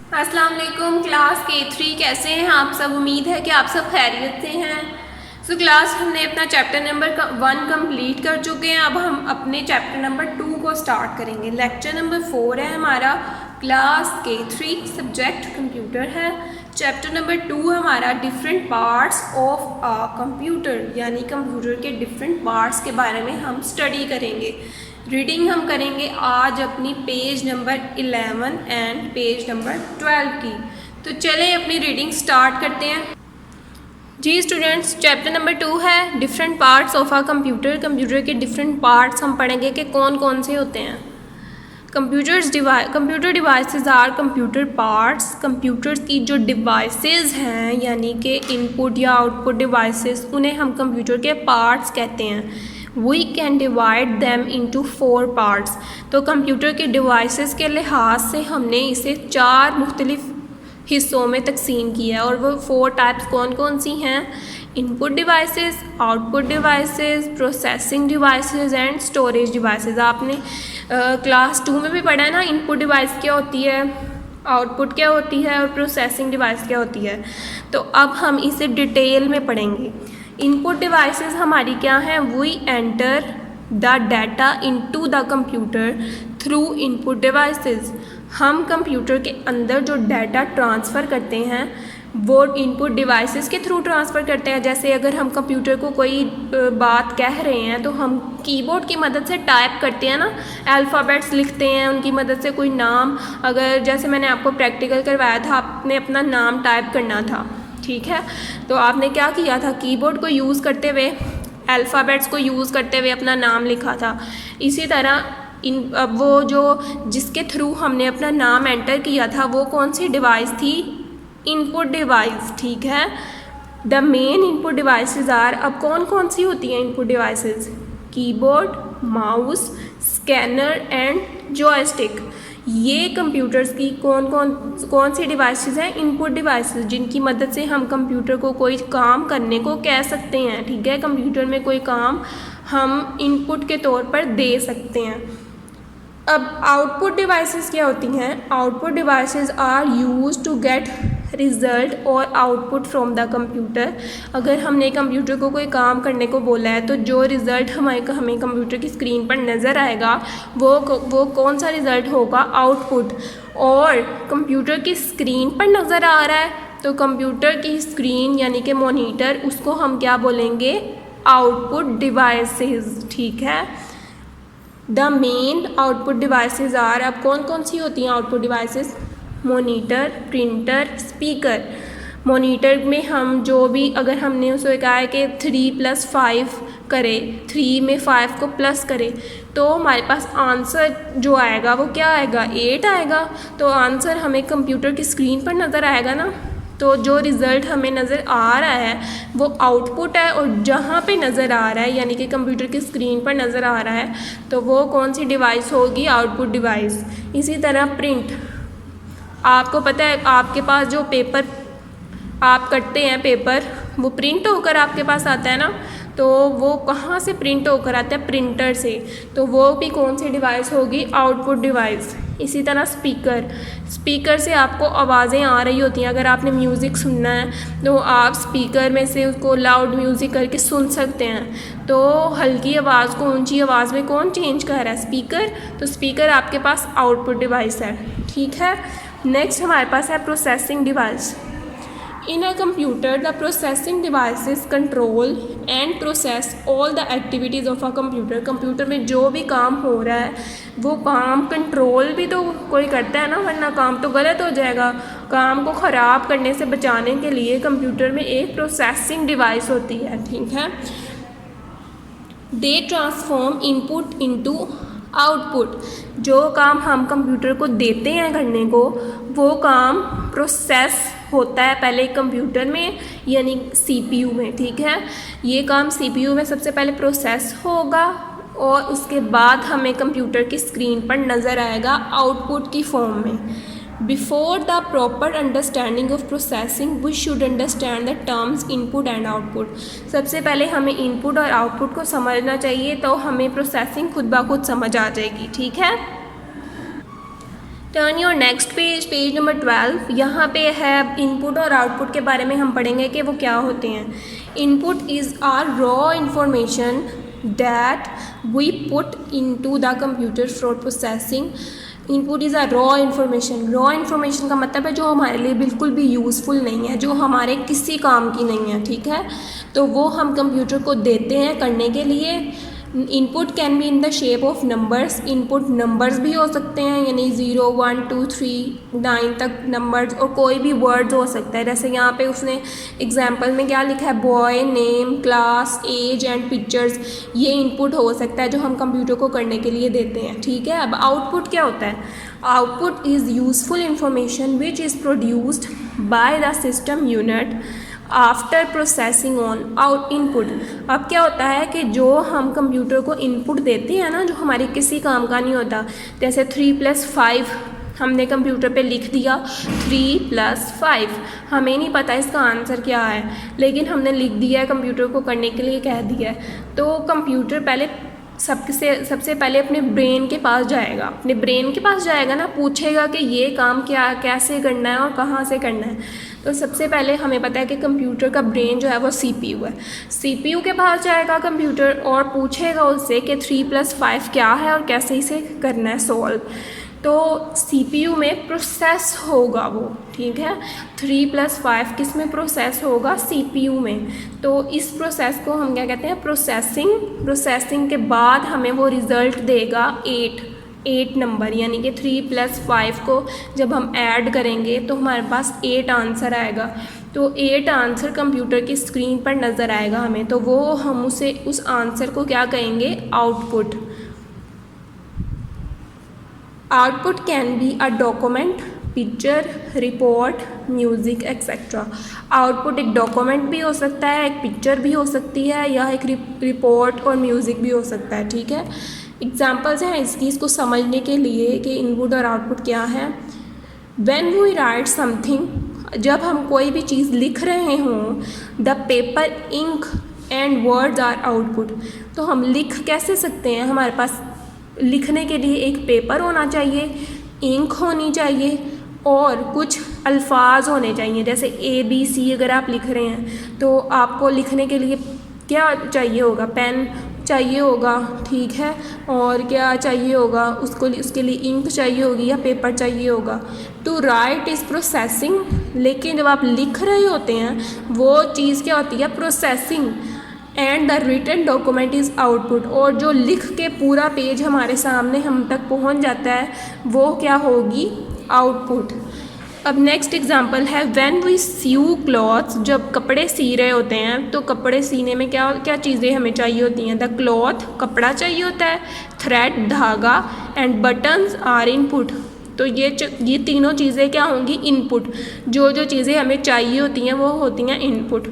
अस्सलाम वालेकुम class K3 कैसे हैं आप सब। उम्मीद है कि आप सब खैरियत से हैं। क्लास हमने अपना चैप्टर नंबर 1 कंप्लीट कर चुके हैं। अब हम अपने चैप्टर नंबर 2 को स्टार्ट करेंगे। लेक्चर नंबर 4 है हमारा, क्लास K3, सब्जेक्ट कंप्यूटर है। चैप्टर नंबर 2 हमारा different parts of a computer, यानी कंप्यूटर के डिफरेंट पार्ट्स के बारे में हम स्टडी करेंगे। रीडिंग हम करेंगे आज अपनी page number 11 and page number 12 की। तो चलें अपनी रीडिंग स्टार्ट करते हैं। जी स्टूडेंट्स, चैप्टर नंबर 2 है different parts of a computer. Computer के डिफरेंट पार्ट्स हम पढ़ेंगे कि कौन कौन से होते हैं। Computer devices are computer parts. Computers की जो डिवाइसेस हैं यानी कि इनपुट या आउटपुट डिवाइसेस, उन्हें हम कंप्यूटर के पार्ट्स कहते हैं। We can divide them into 4 parts. तो कंप्यूटर के डिवाइसेस के लिहाज से हमने इसे 4 मुख्तलिफ हिस्सों में तकसीम किया है, और वो 4 टाइप्स कौन कौन सी हैं? Input devices, output devices, processing devices and storage devices. आपने क्लास 2 में भी पढ़ा है ना, इनपुट डिवाइस क्या होती है, आउटपुट क्या होती है और प्रोसेसिंग डिवाइस क्या होती है। तो अब हम इसे डिटेल में पढ़ेंगे। इनपुट डिवाइसेस हमारी क्या हैं? We enter the data into the computer through input devices. हम कंप्यूटर के अंदर जो डाटा ट्रांसफ़र करते हैं वो इनपुट डिवाइसेस के थ्रू ट्रांसफ़र करते हैं। जैसे अगर हम कंप्यूटर को कोई बात कह रहे हैं तो हम कीबोर्ड की मदद से टाइप करते हैं ना, अल्फ़ाबेट्स लिखते हैं उनकी मदद से। कोई नाम, अगर जैसे मैंने आपको प्रैक्टिकल करवाया था, आपने अपना नाम टाइप करना था, ठीक है, तो आपने क्या किया था, कीबोर्ड को यूज़ करते हुए, अल्फ़ाबेट्स को यूज़ करते हुए अपना नाम लिखा था। इसी तरह अब वो जो जिसके थ्रू हमने अपना नाम एंटर किया था वो कौन सी डिवाइस थी? इनपुट डिवाइस, ठीक है। The main input devices are, अब कौन कौन सी होती हैं input devices? Keyboard, mouse, scanner and joystick. ये कंप्यूटर्स की कौन सी डिवाइसेस हैं? इनपुट डिवाइसेस, जिनकी मदद से हम कंप्यूटर को कोई काम करने को कह सकते हैं, ठीक है। कंप्यूटर में कोई काम हम इनपुट के तौर पर दे सकते हैं। अब आउटपुट डिवाइसेस क्या होती हैं? Output devices are used to get result और आउटपुट फ्रॉम द कंप्यूटर। अगर हमने कंप्यूटर को कोई काम करने को बोला है तो जो रिज़ल्ट हमें कंप्यूटर की स्क्रीन पर नज़र आएगा वो कौन सा रिज़ल्ट होगा? आउटपुट। और कंप्यूटर की स्क्रीन पर नज़र आ रहा है तो कंप्यूटर की स्क्रीन यानी कि मॉनिटर, उसको हम क्या बोलेंगे? आउटपुट डिवाइसेस, ठीक है। The main output devices are, अब कौन कौन सी होती हैं output devices? Monitor, printer, speaker. Monitor में हम जो भी, अगर हमने उसे कहा है कि 3 + 5 करे, 3 में 5 को प्लस करे, तो हमारे पास आंसर जो आएगा वो क्या आएगा? 8 आएगा। तो आंसर हमें कंप्यूटर की स्क्रीन पर नज़र आएगा ना, तो जो रिज़ल्ट हमें नज़र आ रहा है वो आउटपुट है, और जहाँ पे नज़र आ रहा है यानी कि कंप्यूटर की स्क्रीन पर नज़र आ रहा है तो वो कौन सी डिवाइस होगी? Output device. इसी तरह प्रिंट, आपको पता है आपके पास जो पेपर आप कटते हैं, पेपर वो प्रिंट होकर आपके पास आता है ना, तो वो कहाँ से प्रिंट होकर आता है? प्रिंटर से। तो वो भी कौन सी डिवाइस होगी? Output device. इसी तरह स्पीकर से आपको आवाज़ें आ रही होती हैं। अगर आपने म्यूज़िक सुनना है तो आप स्पीकर में से उसको लाउड म्यूज़िक करके सुन सकते हैं। तो हल्की आवाज़ को ऊंची आवाज़ में कौन चेंज कर रहा है? स्पीकर। तो स्पीकर आपके पास आउटपुट डिवाइस है, ठीक है। नेक्स्ट हमारे पास है processing device. In a computer, the processing devices control and process all the activities of a computer. Computer में जो भी काम हो रहा है वो काम कंट्रोल भी तो कोई करता है ना, वरना काम तो गलत हो जाएगा। काम को ख़राब करने से बचाने के लिए कंप्यूटर में एक प्रोसेसिंग डिवाइस होती है, ठीक है। They transform input into output. जो काम हम कंप्यूटर को देते हैं करने को वो काम प्रोसेस होता है पहले कंप्यूटर में यानी CPU में, ठीक है। ये काम CPU में सबसे पहले प्रोसेस होगा और उसके बाद हमें कंप्यूटर की स्क्रीन पर नज़र आएगा आउटपुट की फॉर्म में। Before the proper understanding of processing we should understand the terms input and output. सबसे पहले हमें इनपुट और आउटपुट को समझना चाहिए, तो हमें प्रोसेसिंग खुद ब खुद समझ आ जाएगी, ठीक है। Turn your next page, page number 12। यहाँ पे है इनपुट और आउटपुट के बारे में हम पढ़ेंगे कि वो क्या होते हैं। Input is are raw information that we put into the computer for processing. Input is a raw information. Raw information का मतलब है जो हमारे लिए बिल्कुल भी यूज़फुल नहीं है, जो हमारे किसी काम की नहीं है, ठीक है। तो वो हम कंप्यूटर को देते हैं करने के लिए। Input can be in the shape of numbers. Input numbers भी हो सकते हैं, यानी 0 1 2 3 9 तक नंबर्स, और कोई भी वर्ड्स हो सकता है। जैसे यहाँ पे उसने एग्जाम्पल में क्या लिखा है, boy name, class, age and pictures. ये इनपुट हो सकता है जो हम कंप्यूटर को करने के लिए देते हैं, ठीक है। अब आउटपुट क्या होता है? Output is useful information which is produced by the system unit after processing on out input. अब क्या होता है कि जो हम कंप्यूटर को इनपुट देते हैं ना, जो हमारे किसी काम का नहीं होता, जैसे 3 + 5 हमने कंप्यूटर पे लिख दिया, 3 + 5, हमें नहीं पता इसका आंसर क्या है, लेकिन हमने लिख दिया है, कंप्यूटर को करने के लिए कह दिया है। तो कंप्यूटर पहले सबसे पहले अपने ब्रेन के पास जाएगा, अपने ब्रेन के पास जाएगा ना, पूछेगा कि ये काम क्या कैसे करना है और कहाँ से करना है। तो सबसे पहले हमें पता है कि कंप्यूटर का ब्रेन जो है वो CPU है। CPU के पास जाएगा कंप्यूटर और पूछेगा उससे कि 3 + 5 क्या है और कैसे इसे करना है सॉल्व। तो CPU में प्रोसेस होगा वो, ठीक है। 3 + 5 किस में प्रोसेस होगा? CPU में। तो इस प्रोसेस को हम क्या कहते हैं? प्रोसेसिंग। प्रोसेसिंग के बाद हमें वो रिज़ल्ट देगा 8 नंबर, यानी कि 3 + 5 को जब हम ऐड करेंगे तो हमारे पास 8 आंसर आएगा। तो 8 आंसर कंप्यूटर की स्क्रीन पर नज़र आएगा हमें, तो वो हम उस आंसर को क्या कहेंगे? Output. Output can be a document, picture, report, music etcetera. Output एक डॉक्यूमेंट भी हो सकता है, एक पिक्चर भी हो सकती है, या एक रिपोर्ट और म्यूज़िक भी हो सकता है, ठीक है। एग्जाम्पल्स हैं इसको समझने के लिए कि इनपुट और आउटपुट क्या है। व्हेन वी राइट समथिंग, जब हम कोई भी चीज़ लिख रहे हों, the paper, ink and words are output. तो हम लिख कैसे सकते हैं? हमारे पास लिखने के लिए एक पेपर होना चाहिए, इंक होनी चाहिए और कुछ अल्फाज होने चाहिए। जैसे ABC अगर आप लिख रहे हैं तो आपको लिखने के लिए क्या चाहिए होगा? पेन चाहिए होगा, ठीक है। और क्या चाहिए होगा? उसके लिए इंक चाहिए होगी या पेपर चाहिए होगा। टू राइट इज़ प्रोसेसिंग, लेकिन जब आप लिख रहे होते हैं वो चीज़ क्या होती है? Processing. And the written document is output, और जो लिख के पूरा पेज हमारे सामने हम तक पहुंच जाता है वो क्या होगी? आउटपुट। अब नेक्स्ट एग्जांपल है व्हेन वी सीव क्लॉथ्स, जब कपड़े सी रहे होते हैं तो कपड़े सीने में क्या क्या चीज़ें हमें चाहिए होती हैं? द क्लॉथ, कपड़ा चाहिए होता है, थ्रेड, धागा, एंड बटन्स आर इनपुट। तो ये तीनों चीज़ें क्या होंगी? इनपुट। जो चीज़ें हमें चाहिए होती हैं वो होती हैं input.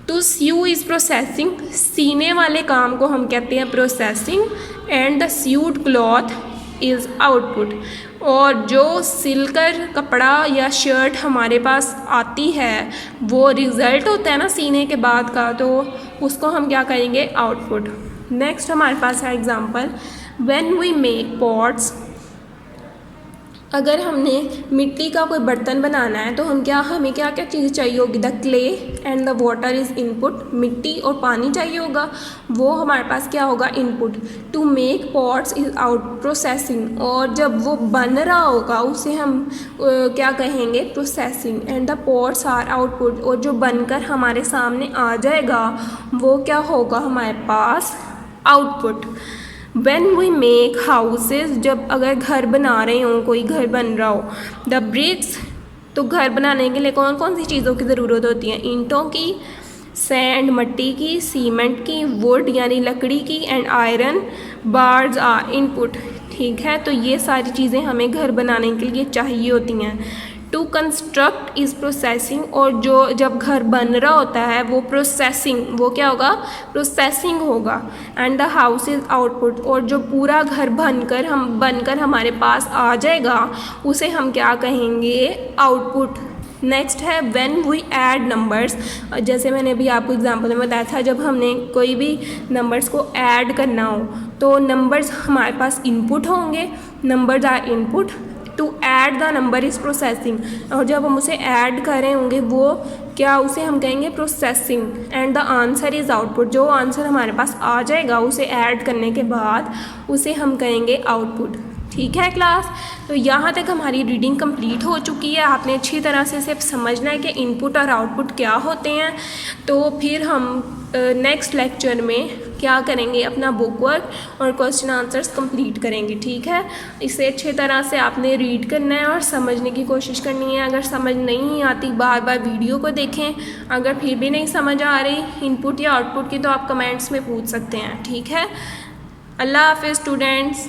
To sew is processing, सीने वाले काम को हम कहते हैं processing. And the sewed cloth is output, और जो सिलकर कपड़ा या शर्ट हमारे पास आती है वो रिज़ल्ट होता है ना सीने के बाद का, तो उसको हम क्या करेंगे? आउटपुट। नेक्स्ट हमारे पास है example when we make pots. अगर हमने मिट्टी का कोई बर्तन बनाना है तो हमें क्या क्या चीज़ चाहिए होगी? The clay and the water is input. मिट्टी और पानी चाहिए होगा, वो हमारे पास क्या होगा? Input. To make pots is out processing, और जब वो बन रहा होगा उसे हम क्या कहेंगे? Processing. And the pots are output, और जो बनकर हमारे सामने आ जाएगा वो क्या होगा हमारे पास? Output. When we make houses, जब अगर घर बना रहे हों, कोई घर बन रहा हो, the bricks, तो घर बनाने के लिए कौन कौन सी चीज़ों की ज़रूरत होती है? ईंटों की, सैंड मट्टी की, सीमेंट की, वुड यानी लकड़ी की, and iron bars are input, ठीक है। तो ये सारी चीज़ें हमें घर बनाने के लिए चाहिए होती हैं। टू कंस्ट्रक्ट इज़ प्रोसेसिंग, और जब घर बन रहा होता है वो प्रोसेसिंग, वो क्या होगा? प्रोसेसिंग होगा। And the house is output, और जो पूरा घर बनकर हमारे पास आ जाएगा उसे हम क्या कहेंगे? आउटपुट। नेक्स्ट है व्हेन वी ऐड नंबर्स। जैसे मैंने अभी आपको एग्जांपल में बताया था, जब हमने कोई भी नंबर्स को ऐड करना हो तो नंबर्स हमारे पास इनपुट होंगे, numbers are input. To add the number is processing, और जब हम उसे ऐड कर रहे होंगे वो क्या, उसे हम कहेंगे processing. And the answer is output, जो आंसर हमारे पास आ जाएगा उसे ऐड करने के बाद उसे हम कहेंगे आउटपुट। ठीक है क्लास, तो यहाँ तक हमारी रीडिंग कंप्लीट हो चुकी है। आपने अच्छी तरह से सिर्फ समझना है कि इनपुट और आउटपुट क्या होते हैं। तो फिर हम नेक्स्ट लेक्चर में क्या करेंगे, अपना बुक वर्क और क्वेश्चन आंसर्स कंप्लीट करेंगे। ठीक है, इसे अच्छे तरह से आपने रीड करना है और समझने की कोशिश करनी है। अगर समझ नहीं आती बार बार वीडियो को देखें, अगर फिर भी नहीं समझ आ रही इनपुट या आउटपुट की तो आप कमेंट्स में पूछ सकते हैं। ठीक है, अल्लाह हाफिज़ स्टूडेंट्स।